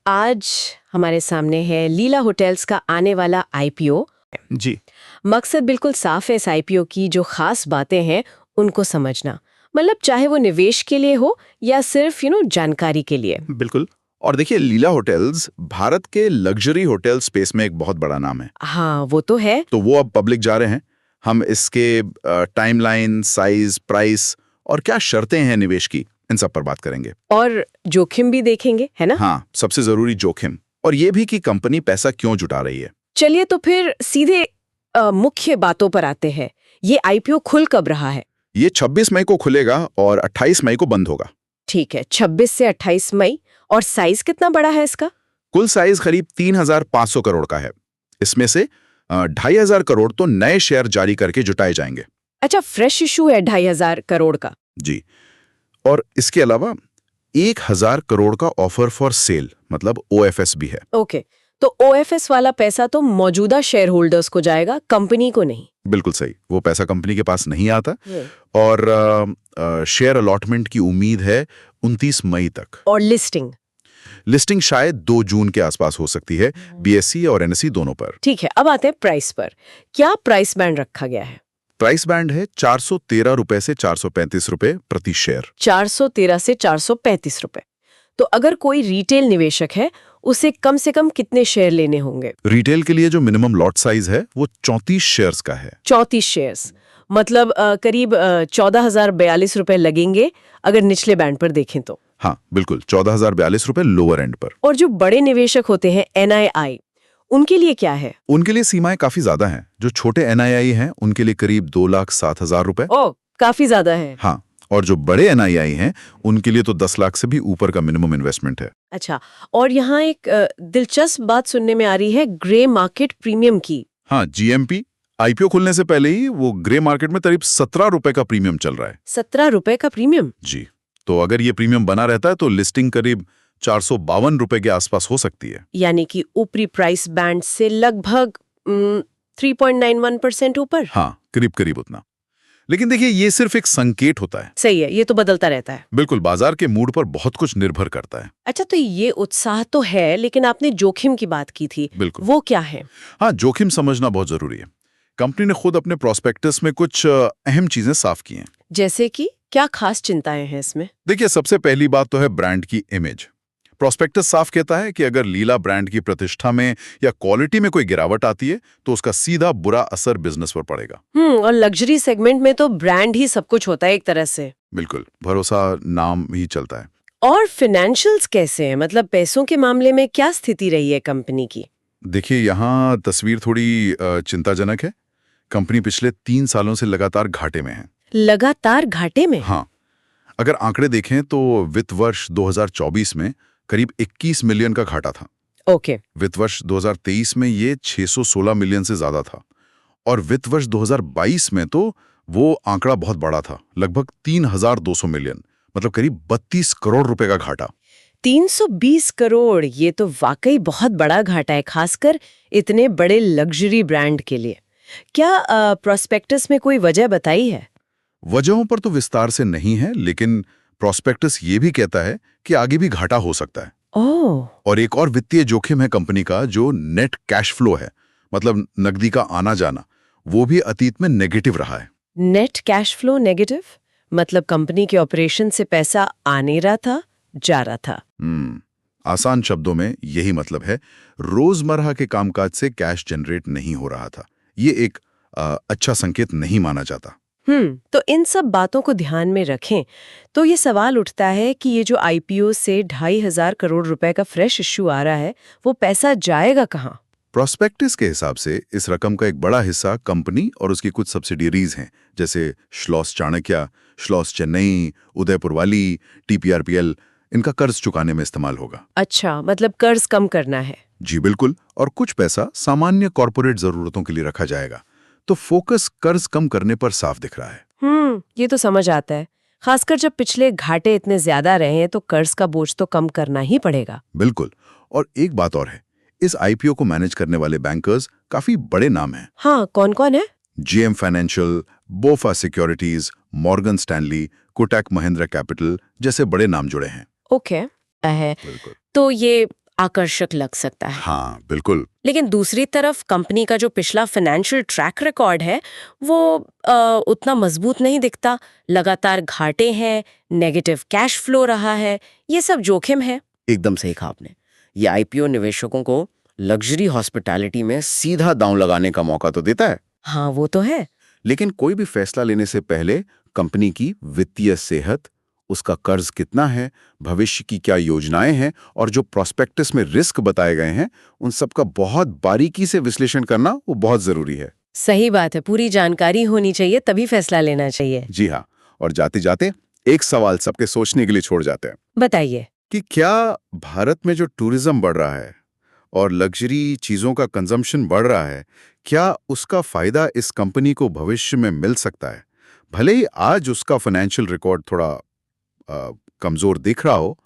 आज हमारे सामने है लीला होटल्स का आने वाला आईपीओ। जी। मकसद बिल्कुल साफ है इस आईपीओ की, जो खास बातें हैं उनको समझना। मतलब चाहे वो निवेश के लिए हो या सिर्फ जानकारी के लिए। बिल्कुल। और देखिए, लीला होटल्स भारत के लग्जरी होटल स्पेस में एक बहुत बड़ा नाम है। हाँ, वो तो है। तो वो अब पब्लिक जा रहे हैं। हम इसके टाइमलाइन, साइज, प्राइस और क्या शर्तें हैं निवेश की, इन सब पर बात करेंगे। और जोखिम भी देखेंगे, है ना? हाँ, सबसे जरूरी जोखिम, और ये भी कि कंपनी पैसा क्यों जुटा रही है। चलिए तो फिर सीधे मुख्य बातों पर आते हैं। ये आईपीओ खुल कब रहा है? ये 26 मई को खुलेगा और 28 मई को बंद होगा। ठीक है, 26 से 28 मई। और साइज कितना बड़ा है इसका? कुल साइज करीब 3,500 करोड़ का है। इसमें से 2,500 करोड़ तो नए शेयर जारी करके जुटाए जाएंगे। अच्छा, फ्रेश इशू है 2,500 करोड़ का। जी। और इसके अलावा 1,000 करोड़ का ऑफर फॉर सेल, मतलब ओएफएस भी है। ओके, तो ओएफएस वाला पैसा तो मौजूदा शेयर होल्डर्स को जाएगा, कंपनी को नहीं। बिल्कुल सही, वो पैसा कंपनी के पास नहीं आता। और शेयर अलॉटमेंट की उम्मीद है 29 मई तक। और लिस्टिंग शायद 2 जून के आसपास हो सकती है, बीएसई और एनएसई दोनों पर। ठीक है, अब आते हैं प्राइस पर। क्या प्राइस बैंड रखा गया है? प्राइस बैंड है 413 रुपए से 435 रुपए प्रति शेयर। 413 से 435 रुपए। तो अगर कोई रिटेल निवेशक है, उसे कम से कम कितने शेयर लेने होंगे? रिटेल के लिए जो मिनिमम लॉट साइज है वो 34 शेयर्स का है। 34 शेयर्स, मतलब करीब 14,042 रुपए लगेंगे अगर निचले बैंड पर देखें तो। हाँ बिल्कुल, 14,042 रुपए लोअर एंड पर। और जो बड़े निवेशक होते हैं, एनआईआई, उनके लिए क्या है? उनके लिए सीमाएं काफी ज्यादा हैं। जो छोटे एनआईआई हैं उनके लिए करीब 2,07,000 रुपए। ओह, काफी ज्यादा है। हाँ, और जो बड़े एनआईआई हैं उनके लिए तो 10 लाख से भी ऊपर का मिनिमम इन्वेस्टमेंट है। अच्छा, और यहाँ एक दिलचस्प बात सुनने में आ रही है, ग्रे मार्केट प्रीमियम की। हाँ, जीएमपी। आईपीओ खुलने से पहले ही वो ग्रे मार्केट में करीब 17 रुपए का प्रीमियम चल रहा है। 17 रुपए का प्रीमियम? जी। तो अगर ये प्रीमियम बना रहता है तो लिस्टिंग करीब 452 रुपए के आसपास हो सकती है। यानी कि ऊपरी प्राइस बैंड से लगभग 3.91% ऊपर। हाँ, करीब करीब उतना। लेकिन देखिए, ये सिर्फ एक संकेत होता है। सही है, ये तो बदलता रहता है। बिल्कुल, बाजार के मूड पर बहुत कुछ निर्भर करता है। अच्छा, तो ये उत्साह तो है, लेकिन आपने जोखिम की बात की थी। बिल्कुल। वो क्या है? हाँ, जोखिम समझना बहुत जरूरी है। कंपनी ने खुद अपने प्रोस्पेक्टस में कुछ अहम चीजें साफ की हैं। जैसे कि क्या खास चिंताएं हैं इसमें? देखिए, सबसे पहली बात तो है ब्रांड की इमेज। प्रोस्पेक्टस साफ कहता है कि अगर लीला ब्रांड की प्रतिष्ठा में या क्वालिटी में कोई गिरावट आती है तो उसका सीधा बुरा असर बिजनेस पर पड़ेगा। और लग्जरी सेगमेंट में तो ब्रांड ही सब कुछ होता है एक तरह से। बिल्कुल, भरोसा नाम ही चलता है। और फाइनेंशियल्स कैसे हैं? मतलब पैसों के मामले में क्या स्थिति रही है कंपनी की? देखिए, यहाँ तस्वीर थोड़ी चिंताजनक है। कंपनी पिछले 3 सालों से लगातार घाटे में है। लगातार घाटे में? हाँ, अगर आंकड़े देखें तो वित्त वर्ष 2024 में करीब 21 मिलियन का घाटा था। ओके। वित्त वर्ष 2023 में ये 616 मिलियन से ज्यादा था। और वित्त वर्ष 2022 में तो वो आंकड़ा बहुत बड़ा था, लगभग 3,200 मिलियन, मतलब करीब 32 करोड़ रुपए का घाटा। 320 करोड़, ये तो वाकई बहुत बड़ा घाटा है, खासकर इतने बड़े लग्जरी ब्रांड के लिए। क्या प्रोस्पेक्टस में कोई वजह बताई है? वजहों पर तो विस्तार से नहीं है, लेकिन प्रोस्पेक्टस ये भी कहता है कि आगे भी घाटा हो सकता है। ओह। और एक और वित्तीय जोखिम है कंपनी का, जो नेट कैश फ्लो है, मतलब नकदी का आना जाना, वो भी अतीत में नेगेटिव रहा है। Net cash flow negative? मतलब कंपनी के ऑपरेशन से पैसा आ नहीं रहा था, जा रहा था। आसान शब्दों में यही मतलब है। रोजमर्रा के कामकाज से कैश जनरेट नहीं हो रहा था। ये एक अच्छा संकेत नहीं माना जाता। तो इन सब बातों को ध्यान में रखें तो ये सवाल उठता है कि ये जो आईपीओ से 2,500 करोड़ रुपए का फ्रेश इश्यू आ रहा है, वो पैसा जाएगा कहाँ? प्रोस्पेक्टस के हिसाब से इस रकम का एक बड़ा हिस्सा कंपनी और उसकी कुछ सब्सिडियरीज हैं, जैसे श्लॉस चाणक्य, श्लॉस चेन्नई, उदयपुर वाली, टीपीआरपीएल, इनका कर्ज चुकाने में इस्तेमाल होगा। अच्छा, मतलब कर्ज कम करना है। जी बिल्कुल। और कुछ पैसा सामान्य कॉर्पोरेट जरूरतों के लिए रखा जाएगा। तो फोकस कर्ज कम करने पर साफ दिख रहा है। ये तो समझ आता है। खासकर जब पिछले घाटे इतने ज्यादा रहे हैं तो कर्ज का बोझ तो कम करना ही पड़ेगा। बिल्कुल। और एक बात और है, इस आईपीओ को मैनेज करने वाले बैंकर्स काफी बड़े नाम हैं। हाँ, कौन कौन है? GM financial, बोफा securities, Morgan Stanley, Kotak Mahindra capital जैसे बड़े नाम जुड़े हैं। ओके है। बिल्कुल। तो ये आकर्षक लग सकता है। हाँ बिल्कुल। लेकिन दूसरी तरफ कंपनी का जो पिछला फाइनेंशियल ट्रैक रिकॉर्ड है वो उतना मजबूत नहीं दिखता। लगातार घाटे हैं, नेगेटिव कैश फ्लो रहा है, ये सब जोखिम है। एकदम सही कहा आपने। ये आईपीओ निवेशकों को लग्जरी हॉस्पिटैलिटी में सीधा दांव लगाने का मौका तो देता है, हाँ वो तो है। लेकिन कोई भी फैसला लेने से पहले कंपनी की वित्तीय सेहत, उसका कर्ज कितना है, भविष्य की क्या योजनाएं हैं और जो प्रोस्पेक्टस में रिस्क बताए गए हैं, उन सब का बहुत बारीकी से विश्लेषण करना वो बहुत जरूरी है। सही बात है, पूरी जानकारी होनी चाहिए तभी फैसला लेना चाहिए। जी हाँ। और जाते जाते एक सवाल सबके सोचने के लिए छोड़ जाते हैं बताइए। कि क्या भारत में जो टूरिज्म बढ़ रहा है और लग्जरी चीजों का कंजम्पशन बढ़ रहा है, क्या उसका फायदा इस कंपनी को भविष्य में मिल सकता है? भले ही आज उसका फाइनेंशियल रिकॉर्ड थोड़ा कमजोर दिख रहा हो,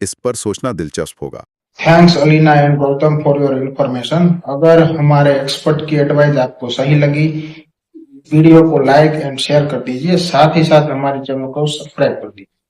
इस पर सोचना दिलचस्प होगा। Thanks Alina and Gautam for your information. अगर हमारे एक्सपर्ट की एडवाइस आपको सही लगी, वीडियो को लाइक एंड शेयर कर दीजिए, साथ ही साथ हमारे चैनल को सब्सक्राइब कर दीजिए।